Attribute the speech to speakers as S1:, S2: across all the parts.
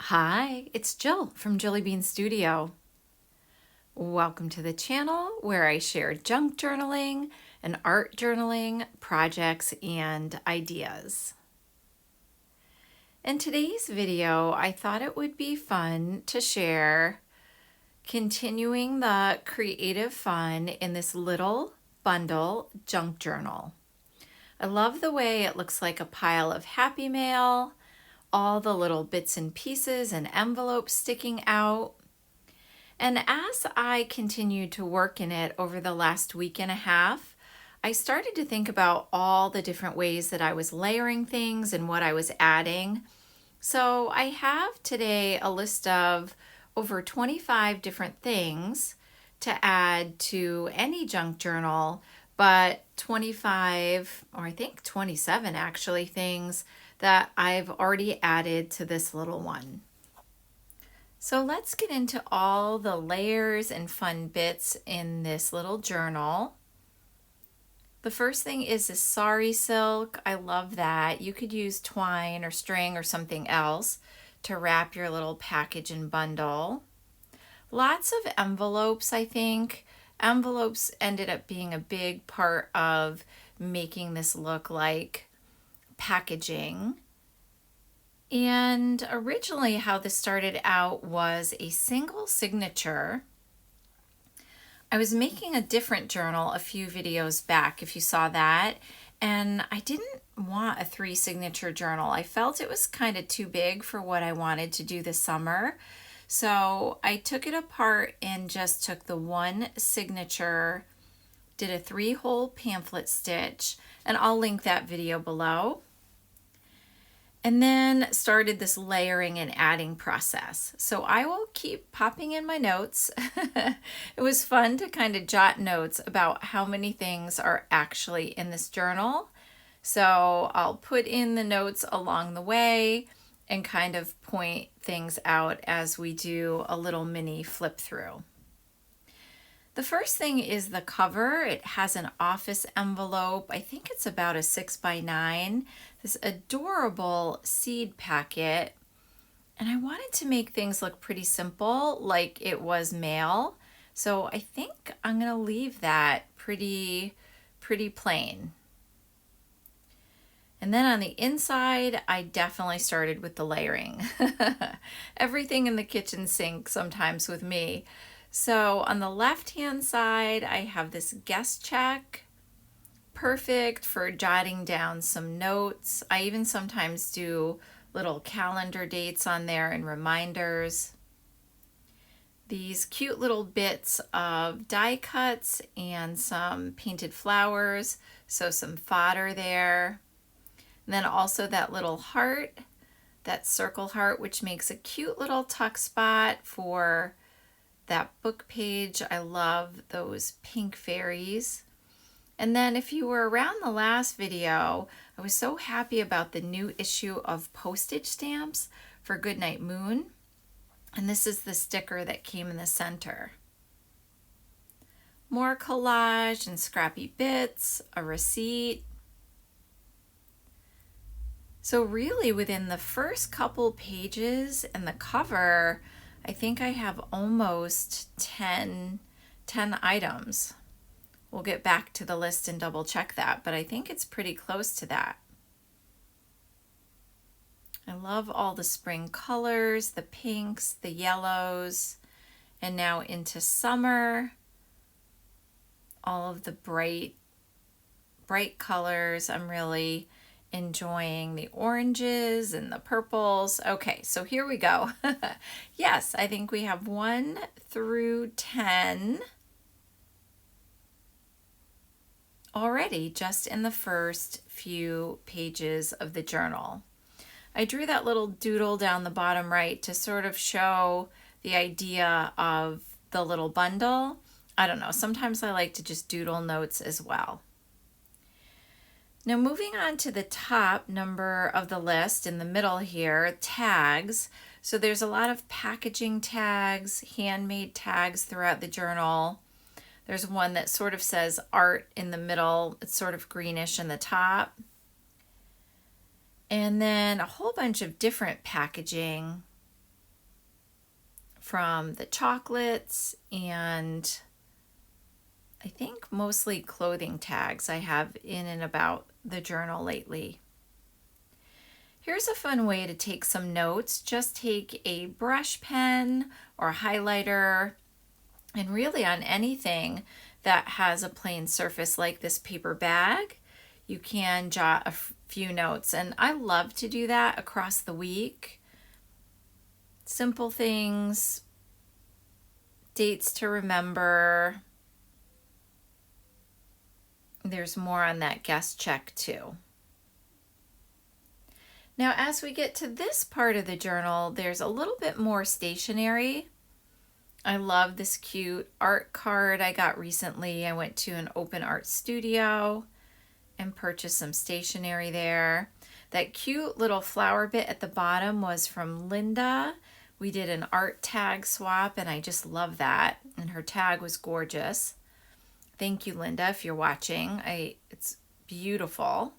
S1: Hi, it's Jill from Jilly Bean Studio. Welcome to the channel where I share junk journaling and art journaling projects and ideas. In today's video, I thought it would be fun to share continuing the creative fun in this little bundle junk journal. I love the way it looks like a pile of Happy Mail, all the little bits and pieces and envelopes sticking out. And as I continued to work in it over the last week and a half, I started to think about all the different ways that I was layering things and what I was adding. So I have today a list of over 25 different things to add to any junk journal, but 25, or I think 27 actually, things that I've already added to this little one. So let's get into all the layers and fun bits in this little journal. The first thing is this sari silk. I love that. You could use twine or string or something else to wrap your little package and bundle. Lots of envelopes, I think. Envelopes ended up being a big part of making this look like packaging. And originally how this started out was a single signature. I was making a different journal a few videos back, if you saw that, and I didn't want a 3 signature journal. I felt it was kind of too big for what I wanted to do this summer. So I took it apart and just took the 1 signature, did a 3-hole pamphlet stitch, and I'll link that video below. And then started this layering and adding process. So I will keep popping in my notes. It was fun to kind of jot notes about how many things are actually in this journal. So I'll put in the notes along the way and kind of point things out as we do a little mini flip through. The first thing is the cover. It has an office envelope. I think it's about a 6x9. This adorable seed packet. And I wanted to make things look pretty simple, like it was mail. So I think I'm gonna leave that pretty plain. And then on the inside, I definitely started with the layering. Everything in the kitchen sink sometimes with me. So on the left-hand side, I have this guest check, perfect for jotting down some notes. I even sometimes do little calendar dates on there and reminders. These cute little bits of die cuts and some painted flowers, so some fodder there. And then also that little heart, that circle heart, which makes a cute little tuck spot for that book page. I love those pink fairies. And then if you were around the last video, I was so happy about the new issue of postage stamps for Goodnight Moon. And this is the sticker that came in the center. More collage and scrappy bits, a receipt. So really within the first couple pages and the cover, I think I have almost 10 items. We'll get back to the list and double check that, but I think it's pretty close to that. I love all the spring colors, the pinks, the yellows, and now into summer, all of the bright colors. I'm really enjoying the oranges and the purples. Okay, so here we go. Yes, I think we have 1 through 10 already just in the first few pages of the journal. I drew that little doodle down the bottom right to sort of show the idea of the little bundle. I don't know, sometimes I like to just doodle notes as well. Now moving on to the top number of the list in the middle here, tags. So there's a lot of packaging tags, handmade tags throughout the journal. There's one that sort of says art in the middle. It's sort of greenish in the top. And then a whole bunch of different packaging from the chocolates and I think mostly clothing tags I have in and about the journal lately. Here's a fun way to take some notes. Just take a brush pen or highlighter, and really on anything that has a plain surface like this paper bag, you can jot a few notes. And I love to do that across the week. Simple things, dates to remember. There's more on that guest check too. Now, as we get to this part of the journal, there's a little bit more stationery. I love this cute art card I got recently. I went to an open art studio and purchased some stationery there. That cute little flower bit at the bottom was from Linda. We did an art tag swap and I just love that. And her tag was gorgeous. Thank you, Linda, if you're watching. It's beautiful.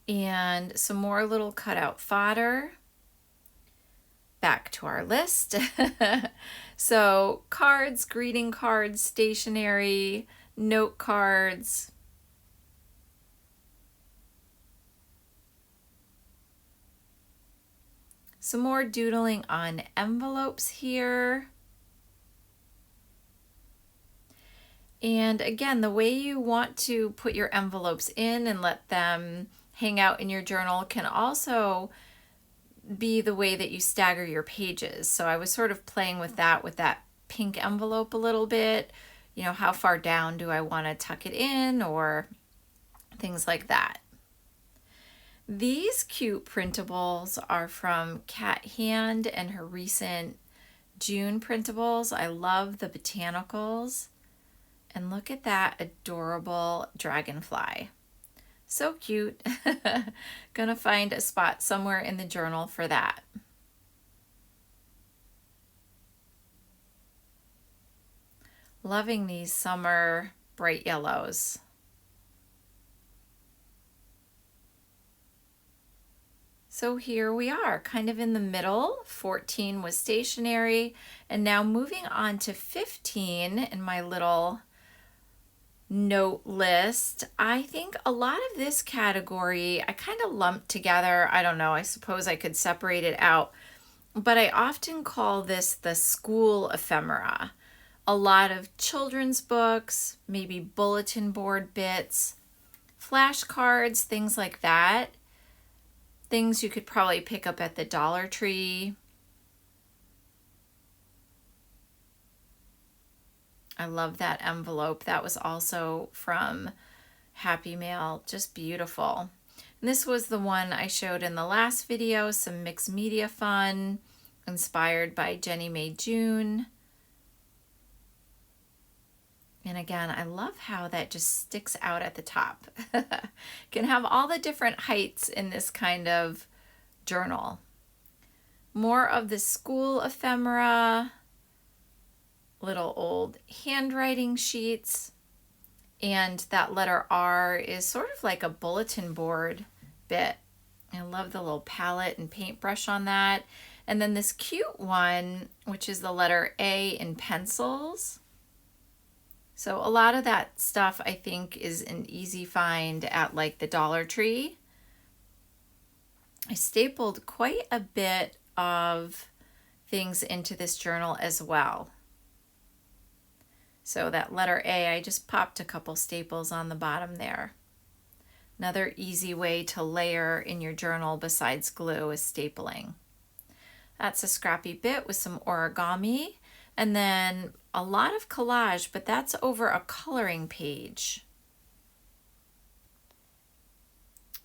S1: And some more little cutout fodder. Back to our list. So cards, greeting cards, stationery, note cards. Some more doodling on envelopes here. And again, the way you want to put your envelopes in and let them hang out in your journal can also be the way that you stagger your pages. So I was sort of playing with that pink envelope a little bit. You know, how far down do I want to tuck it in or things like that. These cute printables are from Cat Hand and her recent June printables. I love the botanicals. And look at that adorable dragonfly. So cute. Gonna find a spot somewhere in the journal for that. Loving these summer bright yellows. So here we are, kind of in the middle. 14 was stationery, and now moving on to 15 in my little note list. I think a lot of this category I kind of lumped together. I don't know, I suppose I could separate it out, but I often call this the school ephemera. A lot of children's books, maybe bulletin board bits, flashcards, things like that. Things you could probably pick up at the Dollar Tree. I love that envelope. That was also from Happy Mail. Just beautiful. And this was the one I showed in the last video, some mixed media fun, inspired by Jenny May June. And again, I love how that just sticks out at the top. Can have all the different heights in this kind of journal. More of the school ephemera, little old handwriting sheets, and that letter R is sort of like a bulletin board bit. I love the little palette and paintbrush on that. And then this cute one, which is the letter A in pencils. So a lot of that stuff I think is an easy find at like the Dollar Tree. I stapled quite a bit of things into this journal as well. So that letter A, I just popped a couple staples on the bottom there. Another easy way to layer in your journal besides glue is stapling. That's a scrappy bit with some origami, and then a lot of collage, but that's over a coloring page.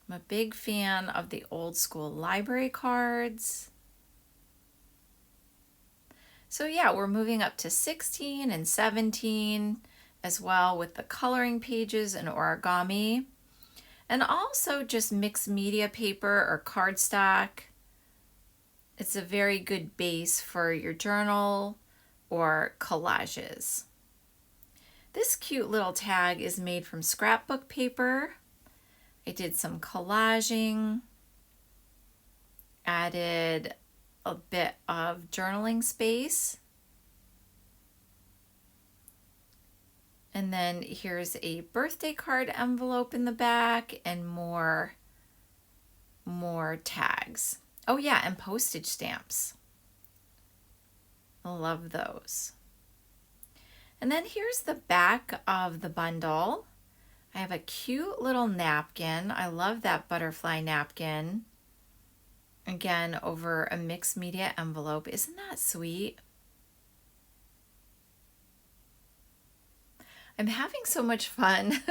S1: I'm a big fan of the old school library cards. So yeah, we're moving up to 16 and 17 as well with the coloring pages and origami. And also just mixed media paper or cardstock. It's a very good base for your journal or collages. This cute little tag is made from scrapbook paper. I did some collaging, added a bit of journaling space And then here's a birthday card envelope in the back and more tags. Oh yeah, and postage stamps. I love those. And then here's the back of the bundle. I have a cute little napkin. I love that butterfly napkin. Again, over a mixed media envelope. Isn't that sweet? I'm having so much fun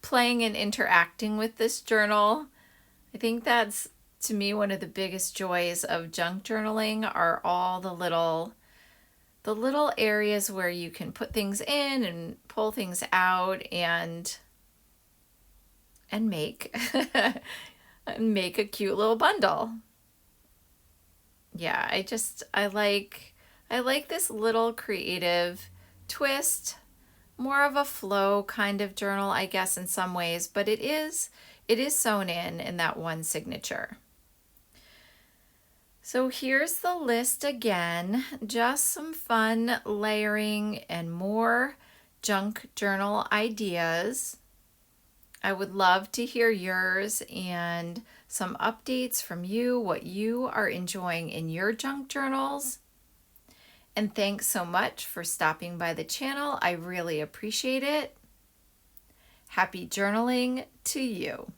S1: playing and interacting with this journal. I think that's, to me, one of the biggest joys of junk journaling are all the little areas where you can put things in and pull things out and make make a cute little bundle. Yeah, I like this little creative twist, more of a flow kind of journal, I guess, in some ways, but it is sewn in that one signature. So here's the list again, just some fun layering and more junk journal ideas. I would love to hear yours and some updates from you, what you are enjoying in your junk journals. And thanks so much for stopping by the channel. I really appreciate it. Happy journaling to you.